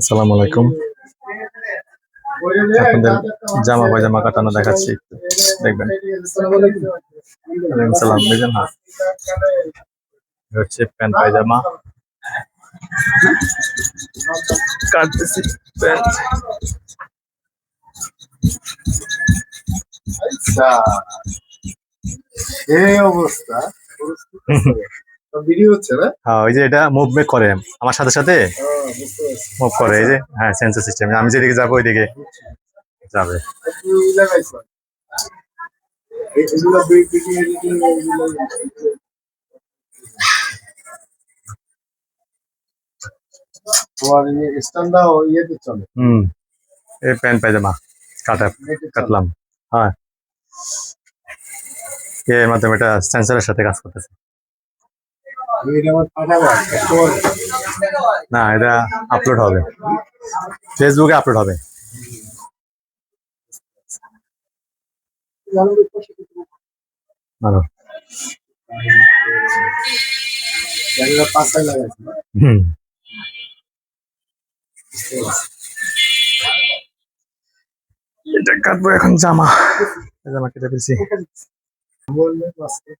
আসসালামু আলাইকুম। আপনাদের জামা পায়জামা কাটানো দেখাচ্ছি, একটু দেখবেন। ওয়ালাইকুম সালাম। দেখবেন, হ্যাঁ, এটা হচ্ছে প্যান্ট পায়জামা কাটতেছি। প্যান্ট আচ্ছা, এই অবস্থা। ভিডিও হচ্ছে না? হ্যাঁ, ওই যে এটা মুভমেন্ট করে আমার সাথে সাথে বুঝতে পারছি। মুভ করে, এই যে হ্যাঁ, সেন্সর সিস্টেম। আমি যেদিকে যাবো ওইদিকে যাবে। একটু লাগাইছো। এগুলো বিটিং এডিটিং এগুলো তোমার স্ট্যান্ডাও ইয়েতে চলে। এই প্যান্ট পায়জামা কাটলাম। হ্যাঁ, এর মাধ্যমে এটা সেন্সরের সাথে কাজ করতেছে। না, এটা আপলোড হবে, ফেসবুকে আপলোড হবে। ভালো। পাঁচটায় লাগাইছো। হুম, এটা কাটবো এখন। জামা জামা কেটে ফেলছি। বললে পাঁচটা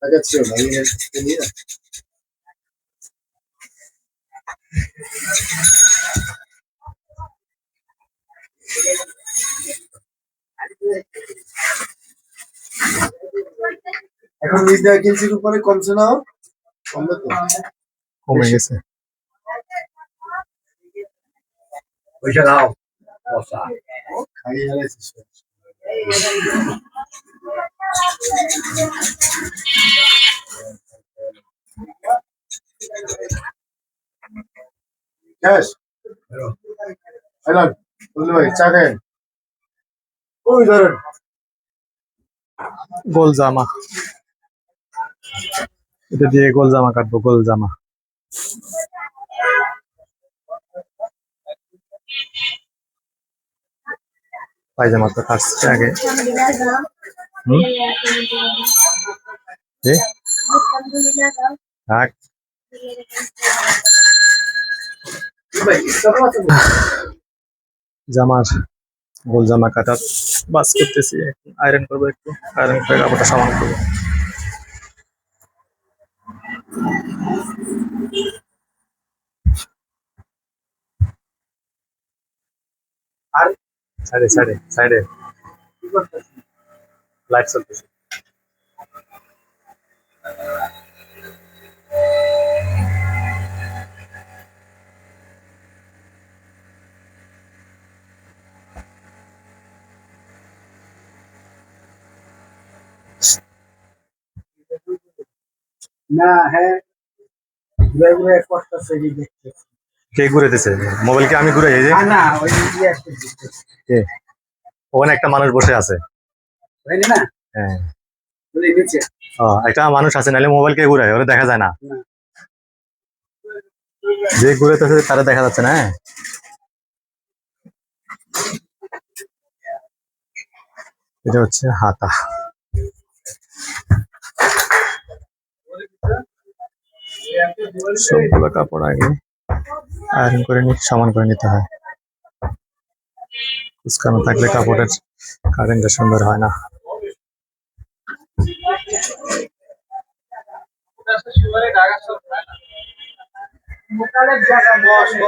লাগাচ্ছিল না নিয়ে। এখন নিজ কেজির উপরে কমছে না? কমবে তো? কমে গেছে। পয়সা দাও। পয়সা খাইয়ে হারাইছিস। ক্যাশ হ্যালো বন্ধু ভাই চা খান। ওই ধরেন গোল জামা, এটা দিয়ে গোল জামা কাটবো। গোল জামা পায়জামা তো কাটছে আগে। হুম, এ, থাক। জামার গোল জামা কাটার বাস করতেছি। আয়রন করবো, একটু আয়রন করে কাপড়টা সমান করবো। আর সাইডে সাইডে সাইডে কি করতেছ? লাইট চলতেছে। না হ্যাঁ ঘুরে ঘুরে করতেছে এই দেখতে। কে ঘুরেতেছে? মোবাইল কি আমি ঘুরে? এই যে না ওই ইয়ে আসছে কে? ওখানে একটা মানুষ বসে আছে। বুঝলি না? হ্যাঁ, ওই নিচে একটা মানুষ আছে, নাহলে মোবাইল কে ঘুরায়? ওরা দেখা যায় না। না যে ঘুরেতেছে তারা দেখা যাচ্ছে না। হ্যাঁ, এটা হচ্ছে হাতা। সবগুলো কাপড় আগে আয়রন করে সমান করে নিতে হয়। কুচকানো থাকলে কাপড়ের কারেন্টটা সুন্দর হয় না।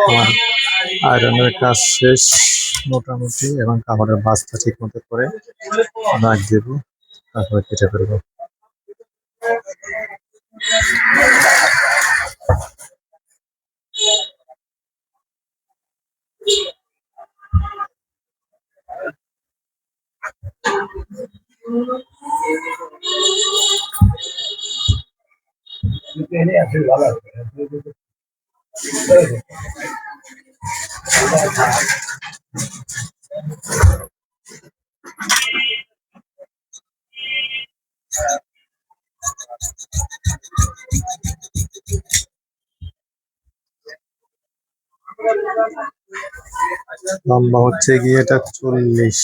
আমার আয়রনের কাজ শেষ মোটামুটি। এবং কাপড়ের বাস্তা ঠিক মতো করে দাগ দেবো, তারপরে কেটে ফেলবো। ভালো লম্বা হচ্ছে গিয়ে এটা 40।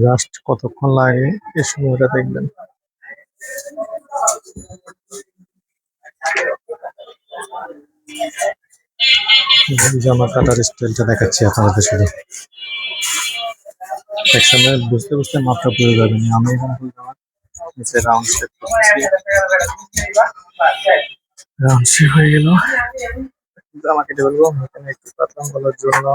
জাস্ট কতক্ষণ লাগে এই সময়টা দেখবেন। জামা কাটার স্টাইলটা দেখাচ্ছি আপনাদের শুধু। একসময় বুঝতে বুঝতে মাত্রা পড়ে যাবেন। আমি এখানে ফুল জামা নিচে রাউন্ড শেপ করতেছি। রাউন্ড শেপ হয়ে গেল। জামা কেটে ফেলবো এখানে একটু পাতলা গলার জন্য।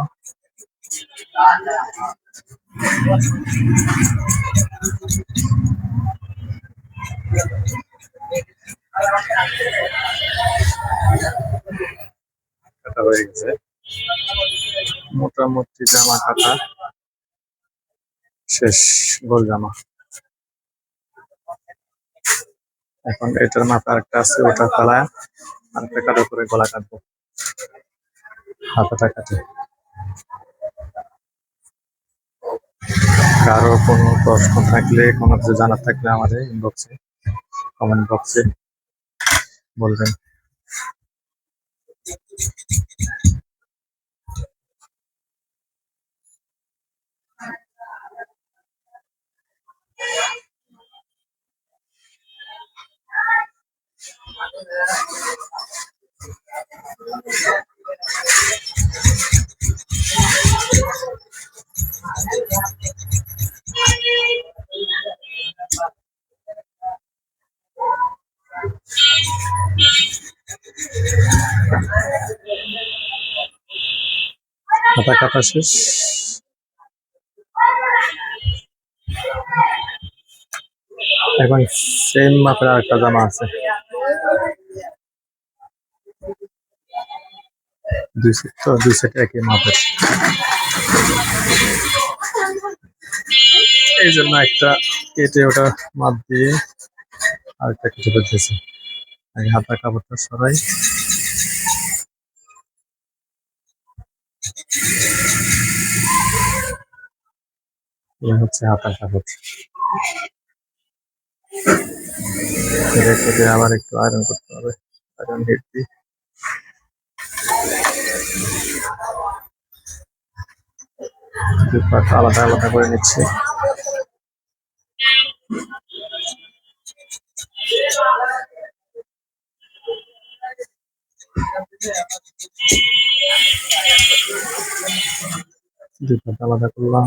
কাটা হয়ে গেছে, মোটামুটি জামা কাটা শেষ। গোল জামা। এখন এটার মাথা একটা আছে, ওটা ফেলায় আরেকটা কাটার করে গলা কাটবো, হাতাটা কাটে। কারো কোনো প্রশ্ন থাকলে, কোনো কিছু জানার থাকলে আমাদের ইনবক্সে, কমেন্ট বক্সে বলবেন। হাতা কাটা শেষ। এখন সেম মাপের আরেকটা জামা আছে, দুই সেট, তো দুই সেট একই মাপের। এই জন্য একটা কেটে ওটা মাপ দিয়ে আরেকটা কেটে ফেলতেছি। আগে হাতা কাপড়টা সরাই। এই হচ্ছে হাতার কাপড়। এটা কেটে আবার একটু আয়রন করতে হবে, আয়রন হিট দিয়ে। দুই পাট আলাদা আলাদা করে নিচ্ছি। দুই পাট আলাদা করলাম।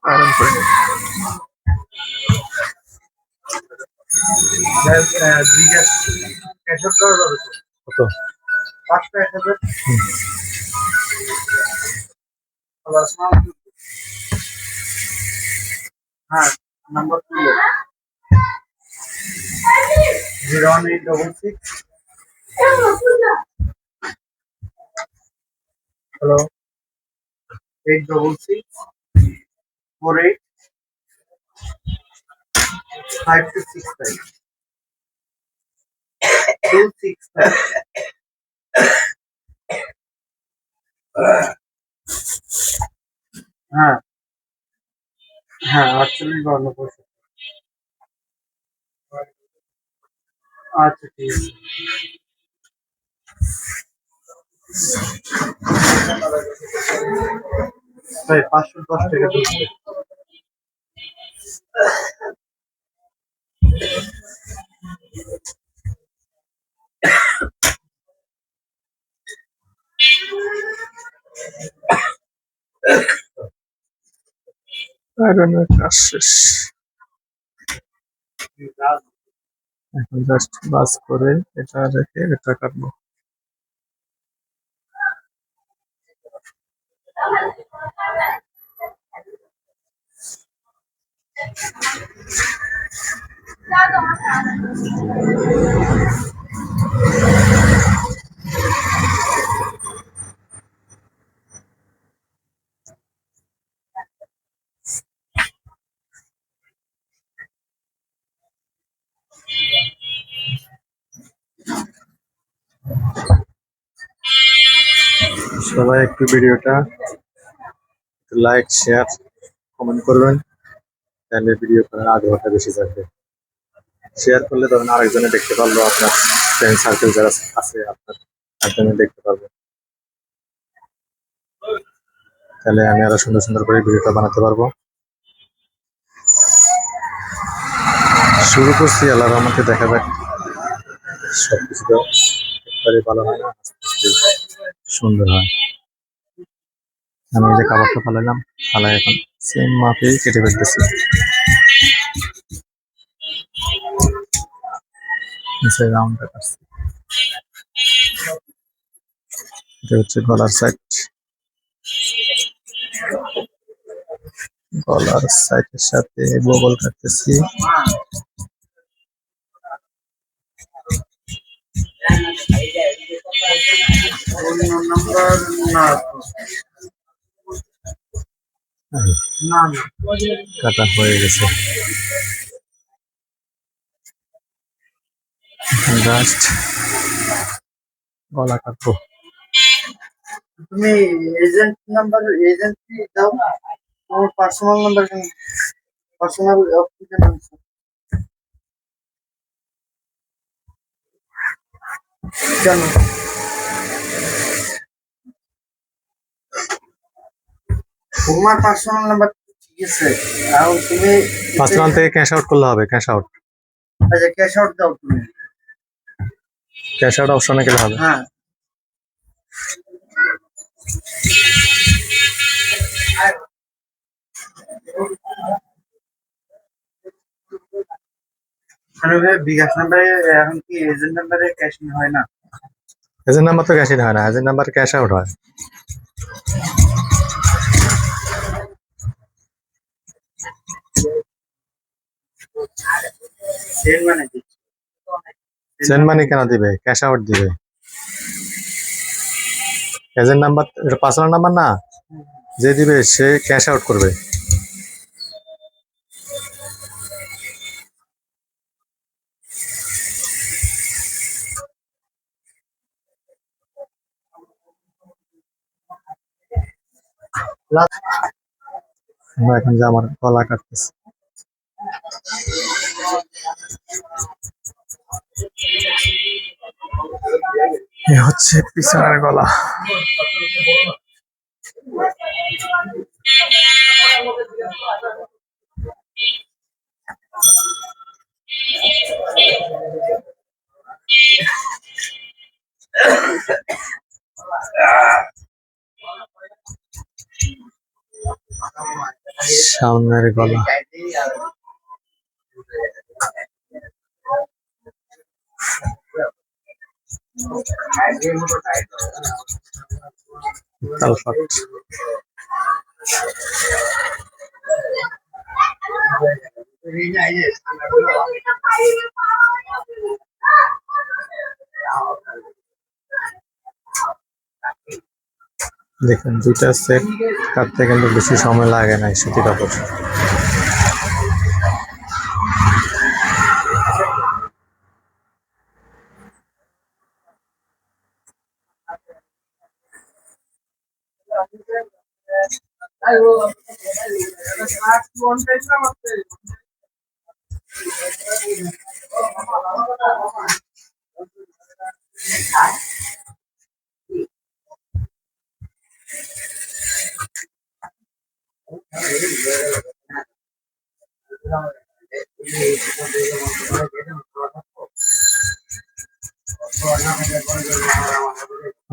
আয়রন করে নিই। কত? হ্যাঁ, নাম্বার 01866। হ্যালো, 866485265 265। হ্যাঁ হ্যাঁ, 4852। আচ্ছা ঠিক আছে। ভাই 510 টাকা দিচ্ছি। আয়রনের কাজ শেষ। এখন জাস্ট বাস করে এটা রেখে এটা কাটবো। সবাই একটু ভিডিওটা লাইক, শেয়ার, কমেন্ট করবেন তাহলে ভিডিও করার আগ্রহটা বেশি থাকবে। শেয়ার করলে ধরেন আরেকজনে দেখতে পারলো, আপনার ফ্রেন্ড সার্কেল যারা আছে আপনার একজনে দেখতে পারবে, তাহলে আমি আরো সুন্দর সুন্দর করে ভিডিওটা বানাতে পারবো। শুরু করছি, আল্লাহর রহমতে দেখা যাক। সবকিছু তো একবারে ভালো হয় না, আস্তে আস্তে সুন্দর হয়। আমি এই যে কাবাবটা ফালাইলাম, ফালাই এখন সেম মাপে কেটে ফেলতেছি। নিচে রাউন্ডটা কাটছি। এটা হচ্ছে গলার সাইড, গলার সাইডের সাথে বগল কাটতেছি। কাটা হয়ে গেছে, জাস্ট গলা কাটবো। তুমি এজেন্ট নাম্বার এজেন্সি দাও, তোমার পার্সোনাল নাম্বার পার্সোনাল অফিসিয়াল কেন? তোমার পার্সোনাল নাম্বার ঠিক আছে, আর তুমি পার্সোনাল থেকে ক্যাশ আউট করলে হবে, ক্যাশ আউট। আচ্ছা ক্যাশ আউট দাও তুমি। ক্যাশ আউট অপশনে গেলে হবে। হ্যাঁ বিকাশ নাম্বারে এখন কি এজেন্ট নাম্বারে ক্যাশিং হয় না? এজেন্ট নাম্বার তো ক্যাশ ইন হয় না, এজেন্ট নাম্বার ক্যাশ আউট হয়। সেল মানে কি? সেন্ড মানি কেন দিবে, ক্যাশ আউট দিবে। এজেন্ট নাম্বার এটা পার্সোনাল নাম্বার না, যে দিবে সে ক্যাশ আউট করবে। আমরা এখন যে আমার গলা কাটতেছি, এ হচ্ছে পিছনের গলা। সামনের গলা, তালপাট। দেখুন দুইটা সেট কাটতে কিন্তু বেশি সময় লাগে না, সুতি কাপড়।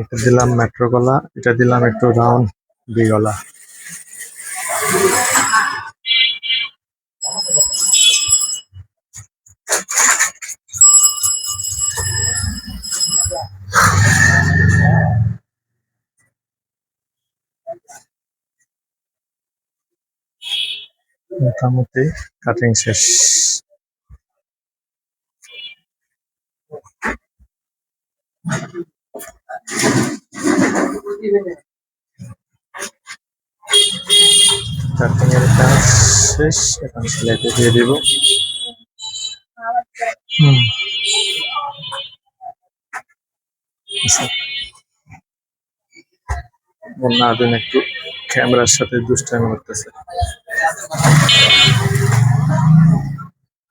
এটা দিলাম মেট্রো গলা, এটা দিলাম একটু রাউন্ড বি গলা। মোটামুটি কাটিং শেষ। কাটিং এর কাজ শেষ, এখন সেলাইতে দিয়ে দিব। নাদিন একটু ক্যামেরার সাথে দুষ্টামি করতেছে।